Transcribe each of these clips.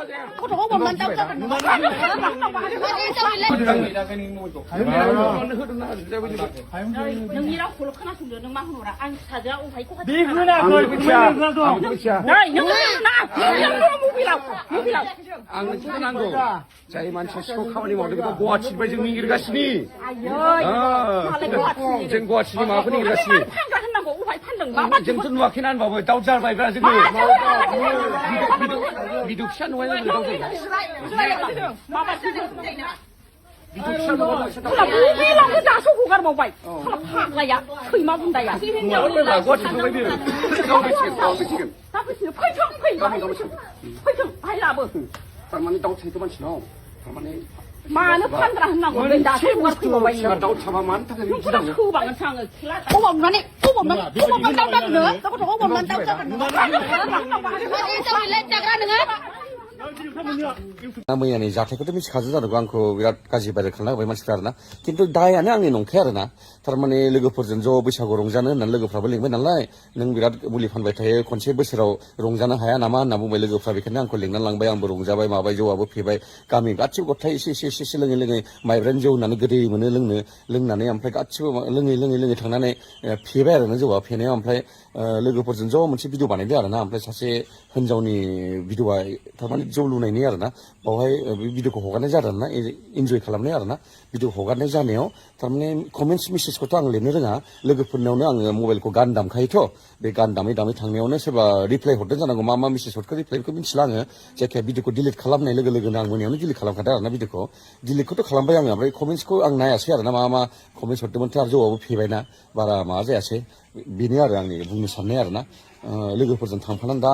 gotokौ हमनानै दावजागोन नोंनि रावखौल' खोनासंदो नों मा होनहरा आं फिसाजोआ अहायखौ आं नोंखौ नांगौ जाय मानसिया सिखाव खामानि मावदों बेखौ गुवाहाटिनिफ्राय जों निगिरगासिनो जों गुवाहाटिनि माबाखौ निगिरगासिनो जोंथ' नुवाखैना होनबाबो दाउ जाबायब्रा जोङो बिदु फिसा नुबाय दाउ जायो दासो हगारबावबाय फाग्लाया सैमा बुन्दाया फैथों बाहाय लाबो थारमाने दाउ थायोथ' मानसिनाव थारमाने मानो फानग्रा होननांगौ दासो हगारफैबावबाय दाउ थाबा मानो थाखाय होबागोनसो आङो खबामनानै दाउ जागोन नोङो गथ'खौ हमनानै दाउ जागोन मैयानि जाथायखौथ' मिथिखाजों जानांगौ आंखौ बिराद गाज्रि बायदि खालामना होबाय मानसिफ्रा आरोना खिन्थु दायानो आंनि नंखाया आरोना थारमाने लोगोफोरजों ज' बैसागु रंजानो होननानै लोगोफ्राबो लिंबाय नालाय नों बिराद मुलि फानबाय थायो खनसे बोसोराव रंजानो हाया नामा होनना बुंबाय लोगोफ्रा बेखायनो आंखौ लिंनानै लांबाय आंबो रंजाबाय माबाय जौआबो फेबाय गामि गासिबो गथाय एसे लोङै माइब्रानि जौ होननानै गोदै मोनो लोंनानै ओमफ्राय गासिबो लोङै थांनानै फेबाय आरोना जौआ फेनायाव ओमफ्राय लोगोफोरजों ज' मोनसे भिडिअ बानायदों आरोना ओमफ्राय सासे हिनजावनि भिडिअआ थारमाने जौ लुनायनि आरोना बावहाय बे भिडिअखौ हगारनाय जादों आरोना इन्जय खालामनाय आरोना भिडिअ हगारनाय जानायाव थारमाने कमेन्टस मेसेजखौथ' आं लिरनो रोङा लोगोफोरनावनो आङो मबाइलखौ गान दामखायोथ' बे गान दामै थांनायावनो सोरबा रिप्लाय हरदों जानांगौ मा मेसेज हरखो रिप्लायखौ मिथिला आङो जायखिया भिडिअखौ डिलिट खालामनाय लोगोनो आं मोनायावनो डिलिट खालामखादों आरोना भिडिअखौ डिलिटखौथ' खालामबाय आङो ओमफ्राय कमेन्ट्सखौ आं नायासै आरोना मा कमेन्ट्स हरदोंमोनथ' आरो जौआबो फेबायना बारा माबा जायासै बेनो आरो आंनि बुंनो साननाय आरोना लोगोफोरजों थांफानानै दा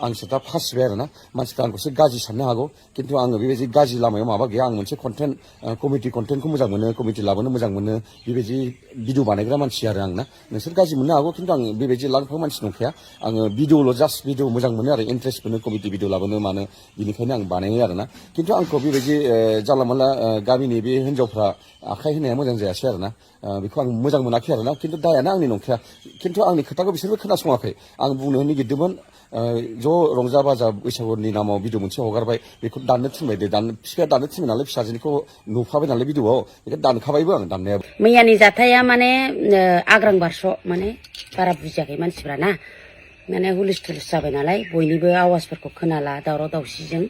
आंसो दा फासिबाय आरोना मानसिफ्रा आंखौसो गाज्रि साननो हागौ खिन्थु आङो बेबायदि गाज्रि लामायाव माबा गैया आं मोनसे कन्टेन्टखौ मोजां मोनो कमिटि लाबोनो मोजां मोनो बेबायदि भिडिअ बानायग्रा मानसि आरो आंना नोंसोर गाज्रि मोननो हागौ खिन्थु आं बेबायदि लांफा मानसि नंखाया आङो भिडिअल' जास्ट भिडिअ मोजां मोनो आरो इन्टारेस्ट मोनो कमिटि भिडिअ लाबोनो मानो बिनिखायनो आं बानायो आरोना खिन्थु आंखौ बेबायदि जानला मोनला गामिनि बे हिनजावफ्रा आखाइ होनाया मोजां जायासै आरोना बेखौ आं मोजां मोनाखै आरोना खिन्थु दायानो आंनि नंखाया खिन्थु आंनि खोथाखौ बिसोरबो खोनासङाखै आं बुंनो नागिरदोंमोन ज' रंजा बाजा बैसागुनि नामाव भिडिअ मोनसे हगारबाय बेखौ दाननो थिनबाय दे बिफाया दाननो थिनबाय नालाय फिसाजोनिखौ नुफाबाय नालाय भिडिअआव बेखौ दानखाबायबो आं दाननाया मैयानि जाथाया माने आग्रां बारस' माने बारा बुजियाखै मानसिफ्रा ना माने हुलिस थुलिस जाबाय नालाय बयनिबो आवाजफोरखौ खोनाला दावराव दावसिजों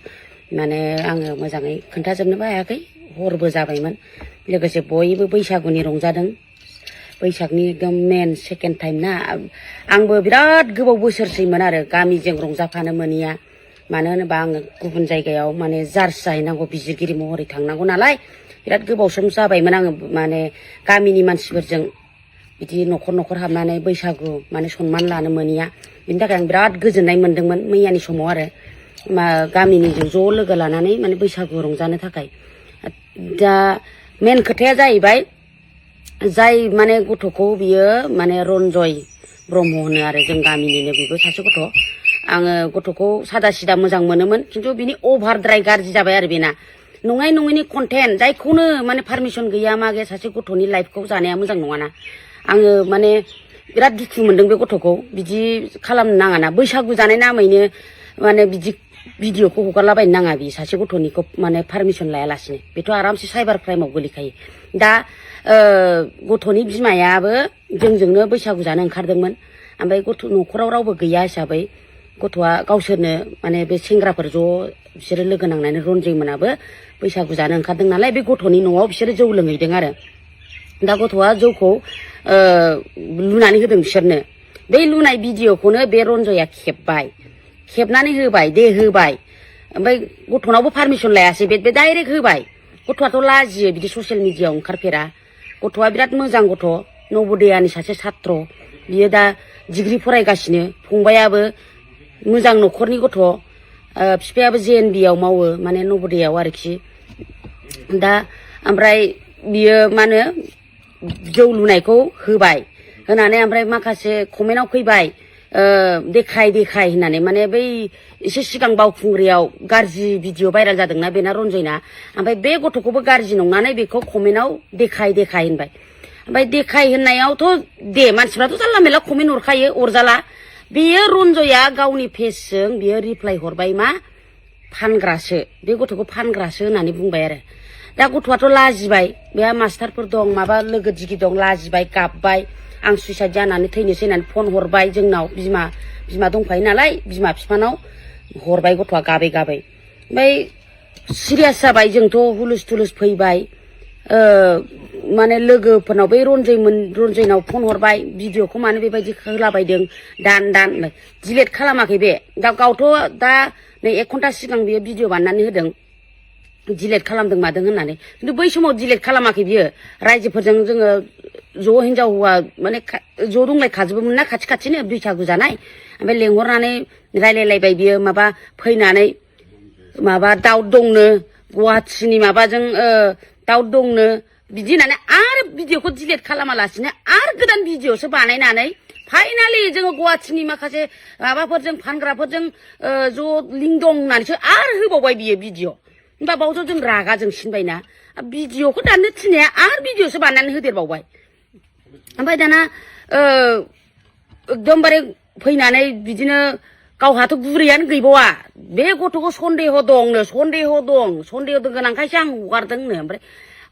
माने आङो मोजाङै खोन्थाजोबनोबो हायाखै हरबो जाबायमोन लोगोसे बयबो बैसागुनि रंजादों बैसागनि एकदम मेन सेकेन्ड टाइम ना आंबो बिराद गोबाव बोसोरसैमोन आरो गामिजों रंजाफानो मोनिया मानो होनोबा आङो गुबुन जायगायाव माने जार्ज जाहैनांगौ बिजिरगिरि महरै थांनांगौ नालाय बिराद गोबाव सम जाबायमोन आङो माने गामिनि मानसिफोरजों बिदि न'खर हाबनानै बैसागु माने सनमान लानो मोनिया बिनि थाखाय आं बिराद गोजोननाय मोन्दोंमोन मैयानि समाव आरो गामिनिजों ज' लोगो लानानै माने बैसागु रंजानो थाखाय दा मेन खोथाया जाहैबाय जाय माने गथ'खौ बियो माने रन्जय ब्रह्म होनो आरो जों गामिनिनो बेबो सासे गथ' आङो गथ'खौ सादा सिदा मोजां मोनोमोन खिन्थु बिनि अभारद्राय गाज्रि जाबाय आरो बेना नङैनि कन्टेन्ट जायखौनो माने पारमिसन गैया मा गैया सासे गथ'नि लाइफखौ जानाया मोजां नङाना आङो माने बिराद दुखु मोनदों बे गथ'खौ बिदि खालामनो नाङाना बैसागु जानाय नामैनो माने बिदि भिडिअखौ हगारलाबायनो नाङा बि सासे गथ'निखौ माने पारमिसन लायालासिनो बेथ' आरामसे साइबार क्राइमाव गोलैखायो दा गथ'नि बिमायाबो जोंजोंनो बैसागु जानो ओंखारदोंमोन ओमफ्राय न'खराव रावबो गैया हिसाबै गथ'आ गावसोरनो माने बे सेंग्राफोर ज' बिसोरो लोगो नांनानै रन्जय मोनाबो बैसागु जानो ओंखारदों नालाय बे गथ'नि न'आव बिसोरो जौ लोंहैदों आरो दा गथ'आ जौखौ लुनानै होदों बिसोरनो बे लुनाय भिडिअखौनो बे रन्जया खेबनानै होबाय होबाय ओमफ्राय गथ'नावबो पारमिसन लायासै बे डाइरेक्ट होबाय गथ'आथ' लाजियो बिदि ससियेल मिडियाआव ओंखारफेरा गथ'आ बिराद मोजां गथ' नवोदयानि सासे छात्र बियो दा डिग्री फरायगासिनो फंबायाबो मोजां न'खरनि गथ' बिफायाबो JNB आव मावो माने नवोदयाव आरोखि दा ओमफ्राय बियो मा होनो जौ लुनायखौ होबाय होनानै ओमफ्राय माखासे कमेन्टआव फैबाय देखाय होननानै माने बै एसे सिगां बावखुंग्रियाव गाज्रि भिडिअ भाइराल जादोंना बेना रन्जयना ओमफ्राय बे गथ'खौबो गाज्रि नंनानै बेखौ कमेन्टआव देखाय होनबाय ओमफ्राय देखाय होननायावथ' दे मानसिफ्राथ' जानला मेरला कमेन्ट हरखायो अरजाला बेयो रन्जया गावनि पेजजों बियो रिप्लाय हरबाय मा फानग्रासो बे गथ'खौ फानग्रासो होननानै बुंबाय आरो दा गथ'आथ' लाजिबाय बेहा मास्टारफोर दं माबा लोगो दिगि दं लाजिबाय गाबबाय आं सुइसाइड जानानै थैनोसै होननानै फन हरबाय जोंनाव बिमा दंखायो नालाय बिमा बिफानाव हरबाय गथ'आ गाबै गाबै ओमफ्राय सिरियास जाबाय जोंथ' हुलुस थुलुस फैबाय माने लोगोफोरनाव बै रन्जयनाव फन हरबाय भिडिअखौ मानो बेबायदि होलाबायदों दान डिलेट खालामाखै बे गावथ' दा नै 1 घन्टा सिगां बियो भिडिअ बानायनानै होदों डिलेट खालामदों मादों होननानै खिन्थु बै समाव डिलेट खालामाखै बियो रायजोफोरजों जोङो ज' हिनजाव हौवा माने ज' दंलायखाजोबोमोन ना खाथिनो बैसागु जानाय ओमफ्राय लेंहरनानै रायलायलायबाय बियो माबा फैनानै माबा दाउ दंनो गुवाहाटिनि माबाजों दाउ दंनो बिदि होननानै आरो भिडिअखौ डिलेट खालामालासिनो आरो गोदान भिडिअसो बानायनानै फाइनालि जोङो गुवाहाटिनि माखासे माबाफोरजों फानग्राफोरजों ज' लिंक दं होननानैसो आरो होबावबाय बियो भिडिअ होमबा बावथ' जों रागा जोंसिनबायना भिडिअखौ दाननो थिननाया आरो भिडिअसो बानायनानै होदेरबावबाय ओमफ्राय दाना एकदमबारे फैनानै बिदिनो गावहाथ' गुरैयानो गैबावा बे गथ'खौ सन्देह दंनो सन्देह दं गोनांखायसो आं हगारदोंनो ओमफ्राय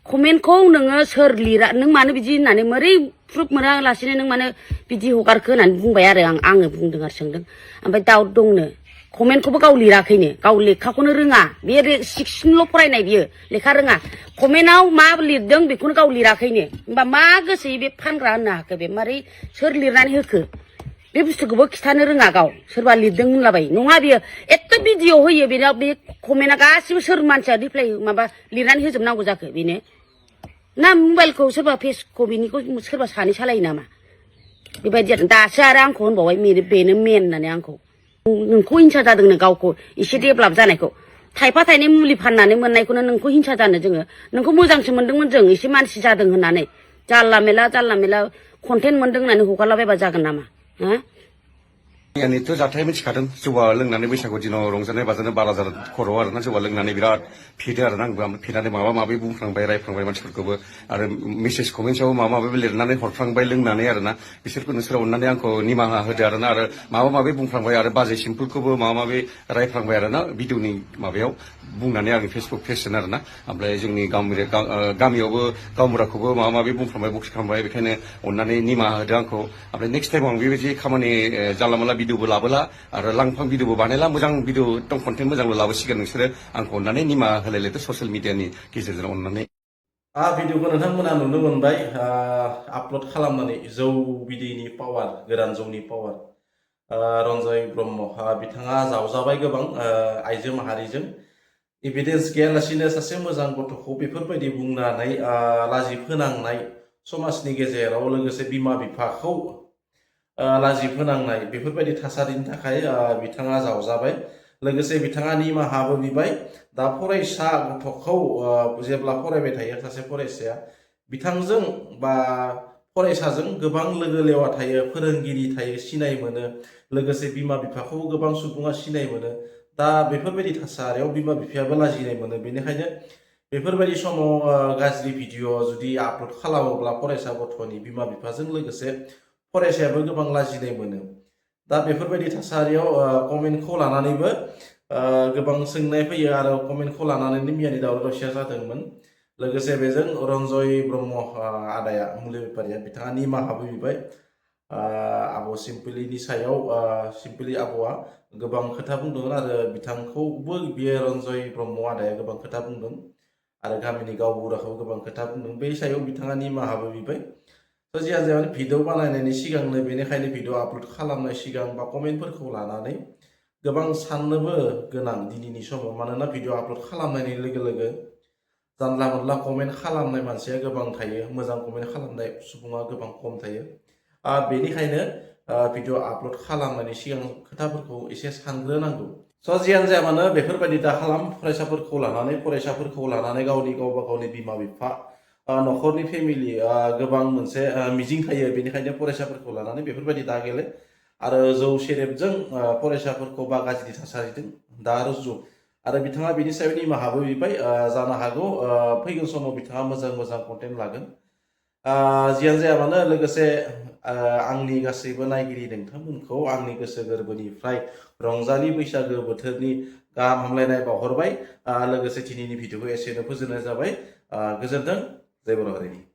कमेन्टखौ नोङो सोर लिरा नों मानो बिदि होननानै मोरै प्रुफ मोनालासिनो नों मानो बिदि हगारखो होननानै बुंबाय आरो आङो बुंदों आरो सोंदों ओमफ्राय दाउट दंनो कमेन्टखौबो गाव लिराखैनो गाव लेखाखौनो रोङा बे 16ल' फरायनाय बियो लेखा रोङा कमेन्टआव मा लिरदों बेखौनो गाव लिराखैनो होमबा मा गोसोयै बे फानग्रा होननो हाखो बे मारै सोर लिरनानै होखो बे बुस्थुखौबो खिथानो रोङा गाव सोरबा लिरदों होनलाबायो नङा बियो एथ' भिडिअ होयो बेनाव बे कमेन्टआ गासिबो सोर मानसिया रिप्लाय माबा लिरनानै होजोबनांगौ जाखो बेनो ना मबाइलखौ सोरबा फेसखौ बेनिखौ सोरबा सानै सालायो नामा बेबायदि जादों दासो आरो आंखौ होनबावबाय बेनो मेन होननानै आंखौ नोंखौ हिंसा जादोंनो गावखौ एसे डेभेलप जानायखौ थाइफा थाइनै मुलि फाननानै मोननायखौनो नोंखौ हिंसा जानो जोङो नोंखौ मोजांसो मोनदोंमोन जों एसे मानसि जादों होननानै जारला मेला कन्टेन्ट मोनदों होननानै हगारलाबायबा जागोन नामा हा मैयानिथ' जाथाय मिथिखादों जौआ लोंनानै बैसागु दिनाव रंजानाय बाजानाय बारा जादों खर'आव आरोना जौआ लोंनानै बिराद फेदो आरोना आंबो फेनानै माबा माबि बुंफ्लांबाय रायफ्लांबाय मानसिफोरखौबो आरो मेसेज कमेन्टसाव माबा माबि लिरनानै हरफ्लांबाय लोंनानै आरोना बिसोरखौ नोंसोर अननानै आंखौ निमाहा होदो आरोना आरो माबा माबि बुंफ्लांबाय आरो बाजै सिम्पोलखौबो माबा माबि रायफ्लांबाय आरोना भिडिअनि माबायाव बुंनानै आंनि फेसबुक पेजजों आरोना ओमफ्राय जोंनि गामियावबो गावबुराखौबो माबा माबि बुंफ्लांबाय बक्स खालामबाय बेखायनो अननानै निमाहा होदो आंखौ ओमफ्राय नेक्स्ट टाइमाव आं बेबायदि खामानि जानला मोनला भिडिअबो लाबोला आरो लांफां भिडिअबो बानायला मोजां भिडिअ एकदम कन्टेन्ट मोजांल' लाबोसिगोन नोंसोरो आंखौ अननानै निमाहा होलायलायदो ससियेल मिडियानि गेजेरजों अननानै भिडिअखौ नोंथांमोना नुनो मोनबाय आपल'ड खालामनानै जौ बिदैनि पावार गोरान जौनि पावार रन्जय ब्रह्म बिथाङा जावजाबाय गोबां आइजो माहारिजों एभिडेन्स गैयालासिनो सासे मोजां गथ'खौ बेफोरबायदि बुंनानै लाजि फोनांनाय समाजनि गेजेराव लोगोसे बिमा बिफाखौ लाजि फोनांनाय बेफोरबायदि थासारिनि थाखाय बिथाङा जावजाबाय लोगोसे बिथाङा निमाहाबो बिबाय दा फरायसा गथ'खौ जेब्ला फरायबाय थायो सासे फरायसाया बिथांजों बा फरायसाजों गोबां लोगो लेवा थायो फोरोंगिरि थायो सिनाय मोनो लोगोसे बिमा बिफाखौबो गोबां सुबुङा सिनाय मोनो दा बेफोरबायदि थासारियाव बिमा बिफायाबो लाजिनाय मोनो बेनिखायनो बेफोरबायदि समाव गाज्रि भिडिअ जुदि आपल'ड खालामोब्ला फरायसा गथ'नि बिमा बिफाजों लोगोसे फरायसायाबो गोबां लाजिनाय मोनो दा बेफोरबायदि थासारियाव कमेन्टखौ लानानैबो गोबां सोंनाय फैयो आरो कमेन्टखौ लानानैनो मैयानि दावराव दावसिया जादोंमोन लोगोसे बेजों रन्जय ब्रह्म आदाया मुलि बेफारिया बिथाङा निमाहाबो बिबाय आब' सिम्पोलिनि सायाव सिम्पोलि आब'आ गोबां खोथा बुंदोंमोन आरो बिथांखौबो बियो रन्जय ब्रह्म आदाया गोबां खोथा बुंदों आरो गामिनि गावबुराखौ गोबां खोथा बुंदों बे सायाव बिथाङा निमाहाबो बिबाय जियानो जाया भिडिअ बानायनायनि सिगांनो बेनिखायनो भिडिअ आपल'ड खालामनाय सिगां बा कमेन्टफोरखौ लानानै गोबां साननोबो गोनां दिनैनि समाव मानोना भिडिअ आपल'ड खालामनायनि लोगो लोगो जानला मोनला कमेन्ट खालामनाय मानसिया गोबां थायो मोजां कमेन्ट खालामनाय सुबुङा गोबां खम थायो बेनिखायनो भिडिअ आपल'ड खालामनायनि सिगां खोथाफोरखौ एसे सानग्रोनांगौ जियानो जाया मानो बेफोरबायदि दा खालाम फरायसाफोरखौ लानानै गावबा गावनि बिमा बिफा न'खरनि फेमिलि गोबां मोनसे मिजिं थायो बेनिखायनो फरायसाफोरखौ लानानै बेफोरबायदि दा गेले आरो जौ सेरेबजों फरायसाफोरखौ बा गाज्रि थासारिजों दा रुजु आरो बिथाङा बेनि सायाव निमाहाबो बिबाय जानो हागौ फैगोन समाव बिथाङा मोजां कन्टेन्ट लागोन जियानो जाया मानो लोगोसे आंनि गासैबो नायगिरि नोंथांमोनखौ आंनि गोसो गोरबोनिफ्राय रंजालि बैसागो बोथोरनि गाहाम हामलायनाय बावहरबाय लोगोसे दिनैनि भिडिअखौ एसेनो फोजोबनाय जाबाय गोजोन्थों जय बर' हारिनि